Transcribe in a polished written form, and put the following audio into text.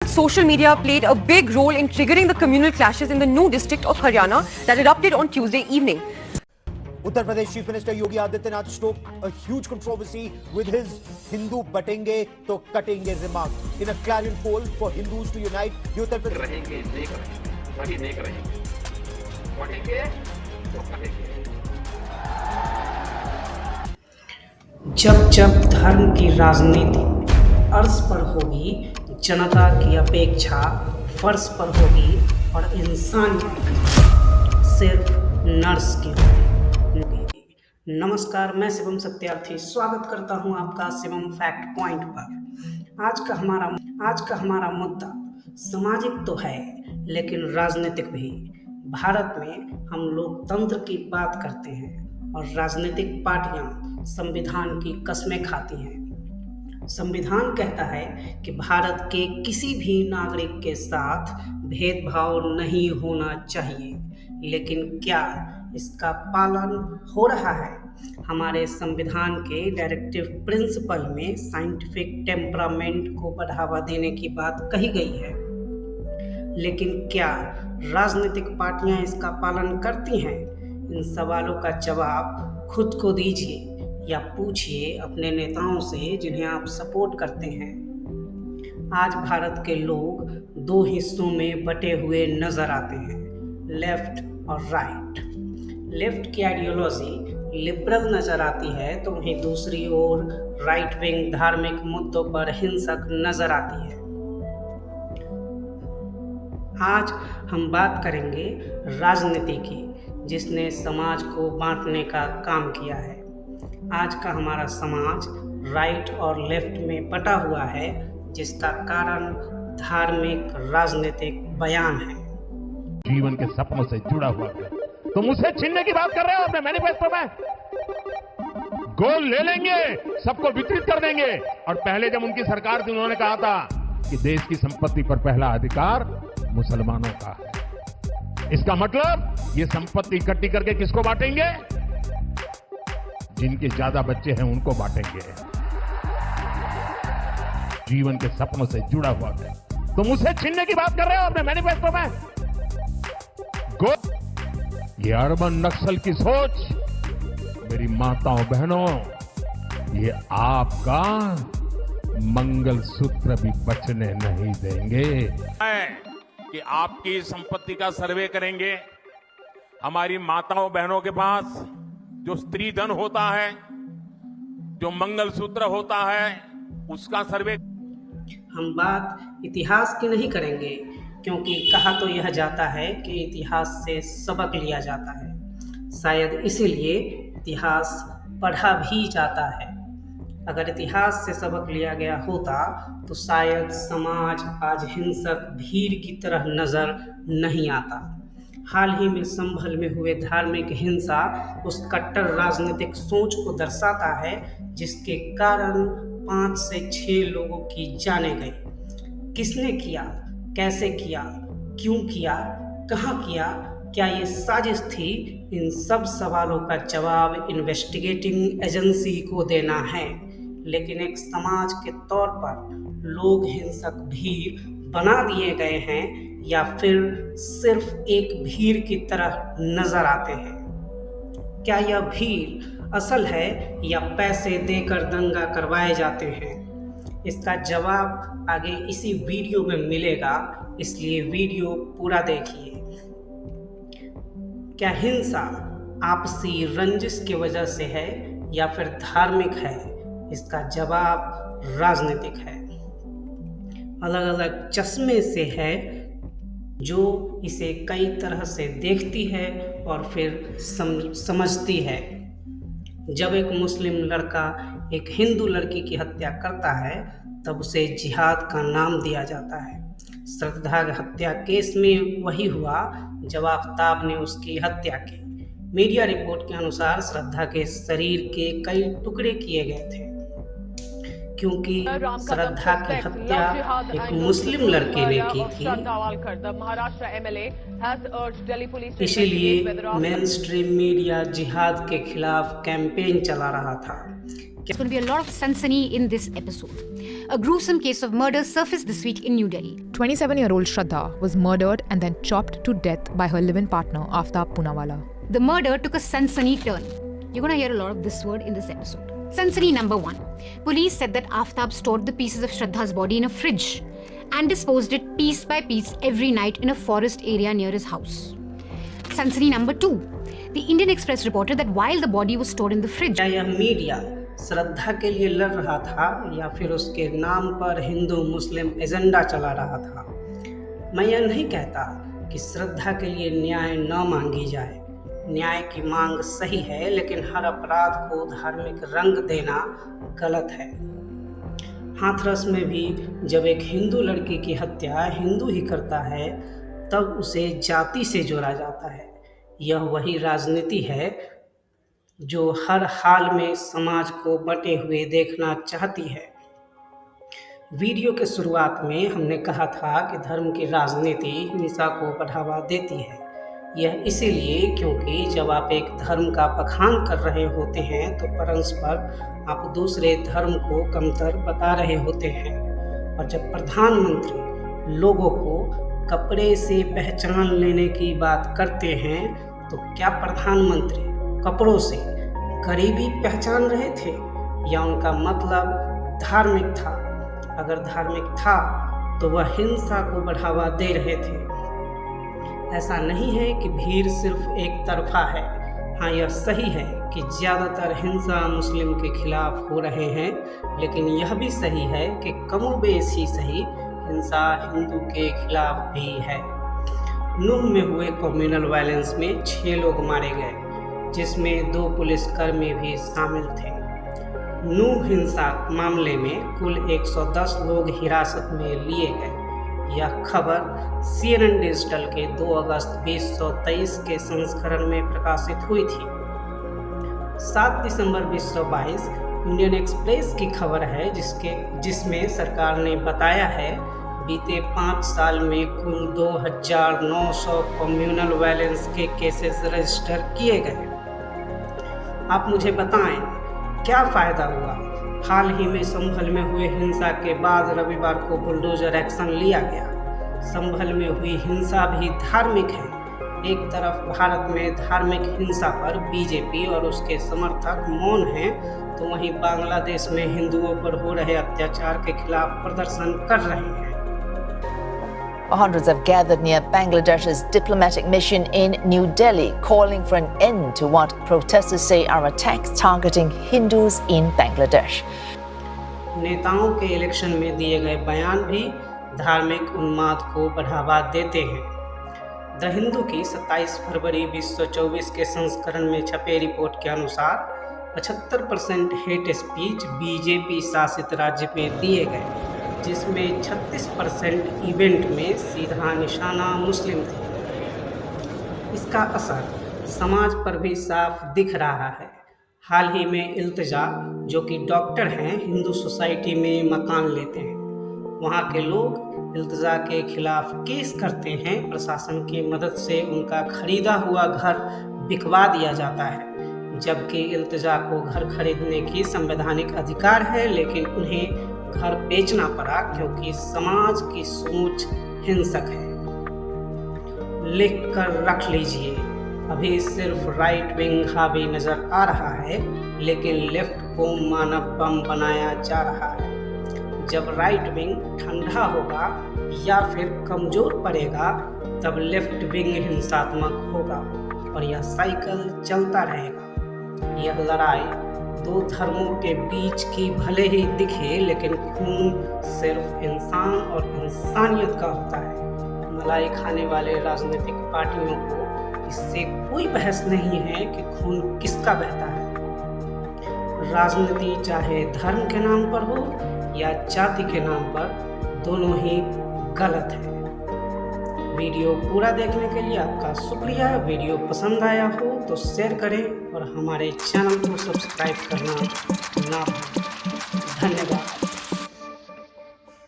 Social media played a big role in triggering the communal clashes in the Nuh district of Haryana that erupted on Tuesday evening. Uttar Pradesh Chief Minister Yogi Adityanath stoked a huge controversy with his Hindu batenge to katenge remark. In a clarion call for Hindus to unite, the Uttar Pradesh रहेंगे नेक रहेंगे वही नेक रहेंगे बटेंगे तो कटेंगे। जब जब धर्म की राजनीति अर्ज पर होगी, जनता की अपेक्षा फर्श पर होगी और इंसानियत सिर्फ नर्स की होगी। नमस्कार, मैं शिवम सत्यार्थी स्वागत करता हूं आपका शिवम फैक्ट पॉइंट पर। आज का हमारा मुद्दा सामाजिक तो है लेकिन राजनीतिक भी। भारत में हम लोकतंत्र की बात करते हैं और राजनीतिक पार्टियां संविधान की कस्में खाती हैं। संविधान कहता है कि भारत के किसी भी नागरिक के साथ भेदभाव नहीं होना चाहिए, लेकिन क्या इसका पालन हो रहा है? हमारे संविधान के डायरेक्टिव प्रिंसिपल में साइंटिफिक टेम्परामेंट को बढ़ावा देने की बात कही गई है, लेकिन क्या राजनीतिक पार्टियां इसका पालन करती हैं? इन सवालों का जवाब खुद को दीजिए या पूछिए अपने नेताओं से जिन्हें आप सपोर्ट करते हैं। आज भारत के लोग दो हिस्सों में बटे हुए नजर आते हैं, लेफ्ट और राइट। लेफ्ट की आइडियोलॉजी लिबरल नजर आती है तो वहीं दूसरी ओर राइट विंग धार्मिक मुद्दों पर हिंसक नजर आती है। आज हम बात करेंगे राजनीति की, जिसने समाज को बांटने का काम किया है। आज का हमारा समाज राइट और लेफ्ट में बटा हुआ है, जिसका कारण धार्मिक राजनीतिक बयान है। जीवन के सपनों से जुड़ा हुआ है। तुम उसे छीनने की बात कर रहे हो अपने मैनिफेस्टो में। गोल ले लेंगे, सबको वितरित कर देंगे। और पहले जब उनकी सरकार थी उन्होंने कहा था कि देश की संपत्ति पर पहला अधिकार मुसलमानों का है। इसका मतलब ये संपत्ति इकट्ठी करके किसको बांटेंगे? जिनके ज्यादा बच्चे हैं उनको बांटेंगे। जीवन के सपनों से जुड़ा हुआ है। तुम उसे छीनने की बात कर रहे हो अपने मैनिफेस्टो में। ये अर्बन नक्सल की सोच, मेरी माताओं बहनों, ये आपका मंगलसूत्र भी बचने नहीं देंगे। कि आपकी संपत्ति का सर्वे करेंगे। हमारी माताओं बहनों के पास जो स्त्री धन होता है, जो मंगलसूत्र होता है, उसका सर्वे। हम बात इतिहास की नहीं करेंगे, क्योंकि कहा तो यह जाता है कि इतिहास से सबक लिया जाता है। शायद इसीलिए इतिहास पढ़ा भी जाता है। अगर इतिहास से सबक लिया गया होता तो शायद समाज आज हिंसक भीड़ की तरह नजर नहीं आता। हाल ही में संभल में हुए धार्मिक हिंसा उस कट्टर राजनीतिक सोच को दर्शाता है, जिसके कारण 5 से 6 लोगों की जानें गई। किसने किया, कैसे किया, क्यों किया, कहाँ किया, क्या ये साजिश थी? इन सब सवालों का जवाब इन्वेस्टिगेटिंग एजेंसी को देना है। लेकिन एक समाज के तौर पर लोग हिंसक भीड़ बना दिए गए हैं या फिर सिर्फ एक भीड़ की तरह नजर आते हैं? क्या यह भीड़ असल है या पैसे देकर दंगा करवाए जाते हैं? इसका जवाब आगे इसी वीडियो में मिलेगा, इसलिए वीडियो पूरा देखिए। क्या हिंसा आपसी रंजिश की वजह से है या फिर धार्मिक है? इसका जवाब राजनीतिक है। अलग अलग चश्मे से है, जो इसे कई तरह से देखती है और फिर समझती है। जब एक मुस्लिम लड़का एक हिंदू लड़की की हत्या करता है तब उसे जिहाद का नाम दिया जाता है। श्रद्धा हत्या केस में वही हुआ जब आफ्ताब ने उसकी हत्या की। मीडिया रिपोर्ट के अनुसार श्रद्धा के शरीर के कई टुकड़े किए गए थे, क्योंकि श्रद्धा की हत्या एक मुस्लिम लड़के ने की थी। इसीलिए मेन स्ट्रीम मीडिया जिहाद के खिलाफ कैंपेन चला रहा था। There's going to be a lot of sensation in this episode. A gruesome case of murder surfaced this week in New Delhi. 27-year-old Shraddha was murdered and then chopped to death by her live-in partner, Aftab Poonawalla. The murder took a sunssunny turn. You're going to hear a lot of this word in this episode. Sunssunny number 1. Police said that Aftab stored the pieces of Shraddha's body in a fridge and disposed it piece by piece every night in a forest area near his house. Sunssunny number 2. The Indian Express reported that while the body was stored in the fridge, क्या यह media श्रद्धा के लिए लड़ रहा था या फिर उसके नाम पर हिंदू मुस्लिम एजेंडा चला रहा था? मैं यह नहीं कहता कि श्रद्धा के लिए न्याय न मांगी जाए। न्याय की मांग सही है, लेकिन हर अपराध को धार्मिक रंग देना गलत है। हाथरस में भी जब एक हिंदू लड़की की हत्या हिंदू ही करता है, तब उसे जाति से जोड़ा जाता है। यह वही राजनीति है जो हर हाल में समाज को बंटे हुए देखना चाहती है। वीडियो के शुरुआत में हमने कहा था कि धर्म की राजनीति हिंसा को बढ़ावा देती है। यह इसीलिए क्योंकि जब आप एक धर्म का बखान कर रहे होते हैं तो परस्पर आप दूसरे धर्म को कमतर बता रहे होते हैं। और जब प्रधानमंत्री लोगों को कपड़े से पहचान लेने की बात करते हैं, तो क्या प्रधानमंत्री कपड़ों से गरीबी पहचान रहे थे या उनका मतलब धार्मिक था? अगर धार्मिक था तो वह हिंसा को बढ़ावा दे रहे थे। ऐसा नहीं है कि भीड़ सिर्फ एक तरफा है। हाँ, यह सही है कि ज़्यादातर हिंसा मुस्लिम के खिलाफ हो रहे हैं, लेकिन यह भी सही है कि कमोबेश ही सही हिंसा हिंदू के खिलाफ भी है। नूह में हुए कम्युनल वायलेंस में 6 लोग मारे गए, जिसमें 2 पुलिसकर्मी भी शामिल थे। नूह हिंसा मामले में कुल 110 लोग हिरासत में लिए गए। यह खबर CNN डिजिटल के 2 अगस्त 2023 के संस्करण में प्रकाशित हुई थी। 7 दिसंबर 2022 इंडियन एक्सप्रेस की खबर है, जिसमें सरकार ने बताया है बीते 5 साल में कुल 2900 कम्युनल वायलेंस के केसेस रजिस्टर किए गए। आप मुझे बताएं, क्या फ़ायदा हुआ? हाल ही में संभल में हुए हिंसा के बाद रविवार को बुलडोजर एक्शन लिया गया। संभल में हुई हिंसा भी धार्मिक है। एक तरफ भारत में धार्मिक हिंसा पर बीजेपी और उसके समर्थक मौन हैं, तो वहीं बांग्लादेश में हिंदुओं पर हो रहे अत्याचार के खिलाफ प्रदर्शन कर रहे हैं। Hundreds have gathered near Bangladesh's diplomatic mission in New Delhi, calling for an end to what protesters say are attacks targeting Hindus in Bangladesh. नेताओं के इलेक्शन में दिए गए बयान भी धार्मिक उन्माद को बढ़ावा देते हैं। द हिंदू की 27 फरवरी 2024 के संस्करण में छपे रिपोर्ट के अनुसार 75% हेट स्पीच बीजेपी शासित राज्य में दिए गए, जिसमें 36% इवेंट में सीधा निशाना मुस्लिम थे। इसका असर समाज पर भी साफ दिख रहा है। हाल ही में इल्तिजा, जो कि डॉक्टर हैं, हिंदू सोसाइटी में मकान लेते हैं। वहाँ के लोग इल्तिजा के खिलाफ केस करते हैं। प्रशासन की मदद से उनका खरीदा हुआ घर बिकवा दिया जाता है, जबकि इल्तिजा को घर खरीदने की संवैधानिक अधिकार है, लेकिन उन्हें घर बेचना पड़ा क्योंकि समाज की सोच हिंसक है। लिख कर रख लीजिए, अभी सिर्फ राइट विंग हावी नजर आ रहा है, लेकिन लेफ्ट को मानव बम बनाया जा रहा है। जब राइट विंग ठंडा होगा या फिर कमजोर पड़ेगा, तब लेफ्ट विंग हिंसात्मक होगा और यह साइकिल चलता रहेगा। यह लड़ाई 2 धर्मों के बीच की भले ही दिखे, लेकिन खून सिर्फ इंसान और इंसानियत का होता है। मलाई खाने वाले राजनीतिक पार्टियों को इससे कोई बहस नहीं है कि खून किसका बहता है। राजनीति चाहे धर्म के नाम पर हो या जाति के नाम पर, दोनों ही गलत है। वीडियो पूरा देखने के लिए आपका शुक्रिया। वीडियो पसंद आया हो तो शेयर करें और हमारे चैनल को सब्सक्राइब करना ना भूलें। धन्यवाद।